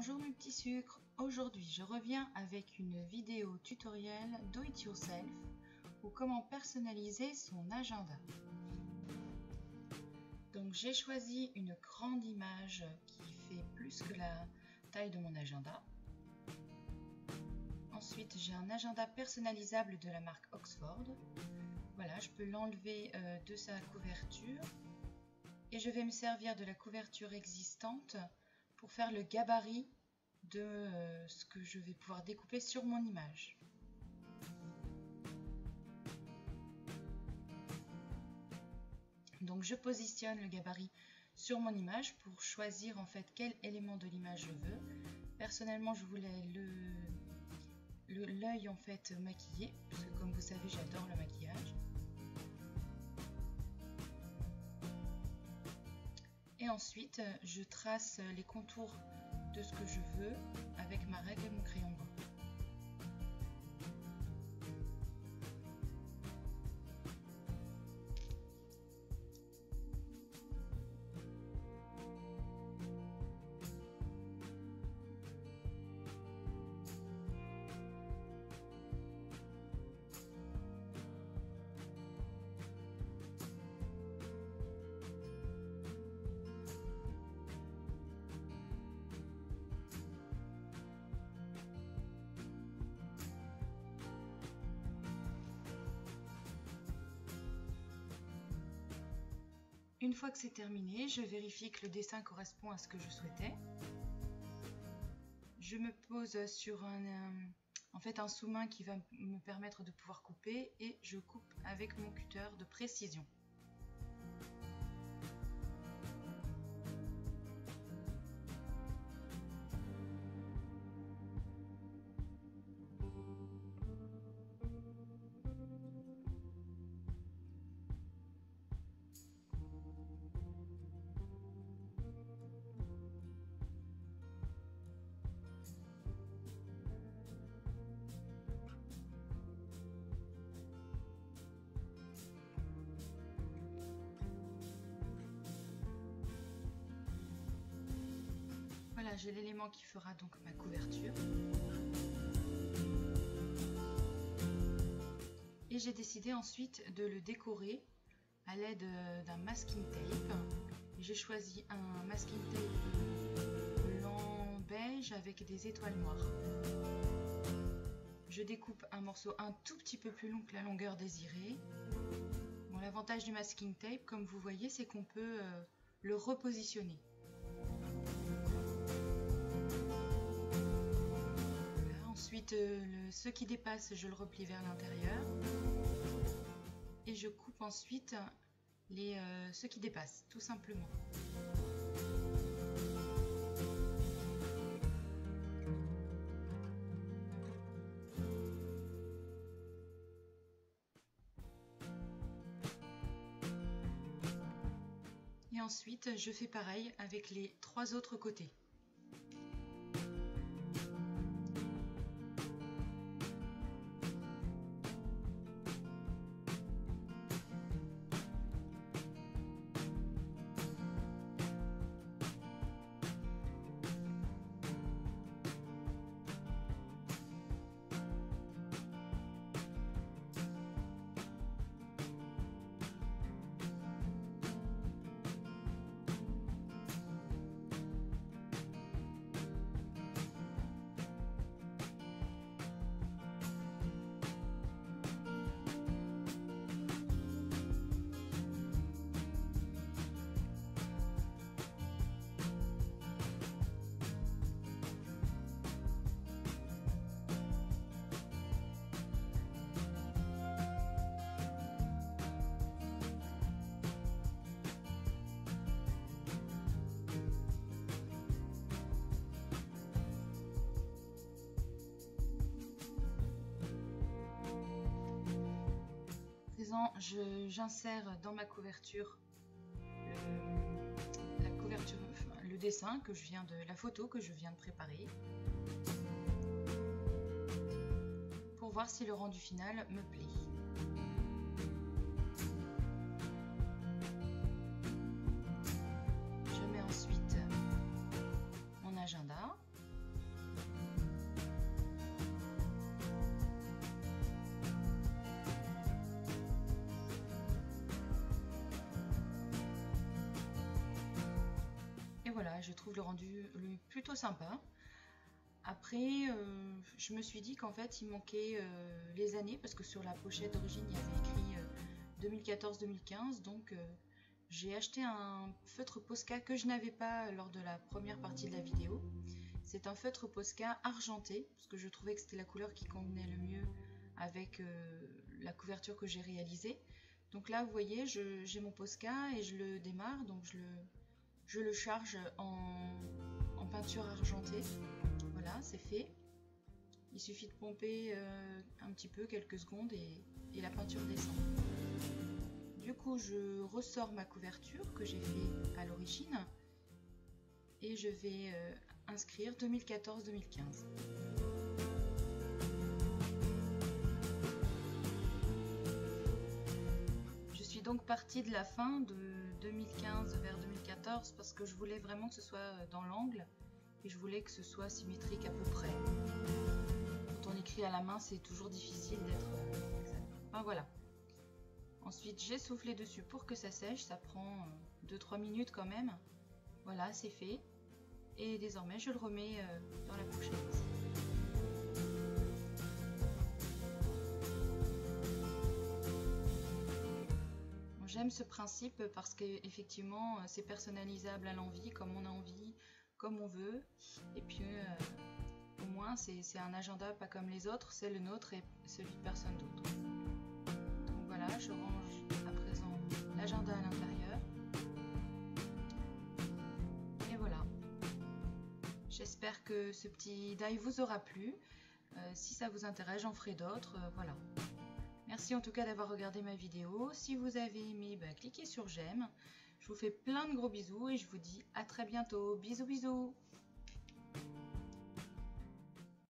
Bonjour mes petits sucres, aujourd'hui je reviens avec une vidéo tutoriel do it yourself ou comment personnaliser son agenda. Donc j'ai choisi une grande image qui fait plus que la taille de mon agenda. Ensuite j'ai un agenda personnalisable de la marque Oxford. Voilà, je peux l'enlever de sa couverture et je vais me servir de la couverture existante pour faire le gabarit de ce que je vais pouvoir découper sur mon image. Donc je positionne le gabarit sur mon image pour choisir en fait quel élément de l'image je veux. Personnellement je voulais l'œil en fait maquillé, parce que comme vous savez j'adore le maquillage. Et ensuite, je trace les contours de ce que je veux avec ma règle et mon crayon blanc. Une fois que c'est terminé, je vérifie que le dessin correspond à ce que je souhaitais. Je me pose sur un sous-main qui va me permettre de pouvoir couper et je coupe avec mon cutter de précision. Voilà, j'ai l'élément qui fera donc ma couverture. Et j'ai décidé ensuite de le décorer à l'aide d'un masking tape. J'ai choisi un masking tape blanc beige avec des étoiles noires. Je découpe un morceau un tout petit peu plus long que la longueur désirée. Bon, l'avantage du masking tape, comme vous voyez, c'est qu'on peut le repositionner. Ensuite, ce qui dépasse, je le replie vers l'intérieur. Et je coupe ensuite ce qui dépasse, tout simplement. Et ensuite, je fais pareil avec les 3 autres côtés. J'insère dans ma couverture le dessin la photo que je viens de préparer pour voir si le rendu final me plaît. Je mets ensuite mon agenda voilà, je trouve le rendu plutôt sympa. Après, je me suis dit qu'en fait, il manquait les années, parce que sur la pochette d'origine, il y avait écrit 2014-2015, donc j'ai acheté un feutre Posca que je n'avais pas lors de la première partie de la vidéo. C'est un feutre Posca argenté, parce que je trouvais que c'était la couleur qui convenait le mieux avec la couverture que j'ai réalisée. Donc là, vous voyez, j'ai mon Posca et je le démarre, donc je le charge en peinture argentée. Voilà, c'est fait. Il suffit de pomper un petit peu, quelques secondes, et la peinture descend. Du coup, je ressors ma couverture que j'ai fait à l'origine et je vais inscrire 2014-2015. Je suis donc partie de la fin de 2015 vers 2014 parce que je voulais vraiment que ce soit dans l'angle et je voulais que ce soit symétrique à peu près. Quand on écrit à la main, c'est toujours difficile d'être exact. Enfin voilà. Ensuite, j'ai soufflé dessus pour que ça sèche, ça prend 2-3 minutes quand même. Voilà, c'est fait. Et désormais, je le remets dans la pochette. J'aime ce principe parce qu'effectivement, c'est personnalisable à l'envie, comme on a envie, comme on veut. Et puis, au moins, c'est un agenda pas comme les autres, c'est le nôtre et celui de personne d'autre. Donc voilà, je range à présent l'agenda à l'intérieur. Et voilà. J'espère que ce petit die vous aura plu. Si ça vous intéresse, j'en ferai d'autres. Voilà. Merci en tout cas d'avoir regardé ma vidéo. Si vous avez aimé, cliquez sur j'aime. Je vous fais plein de gros bisous et je vous dis à très bientôt. Bisous bisous.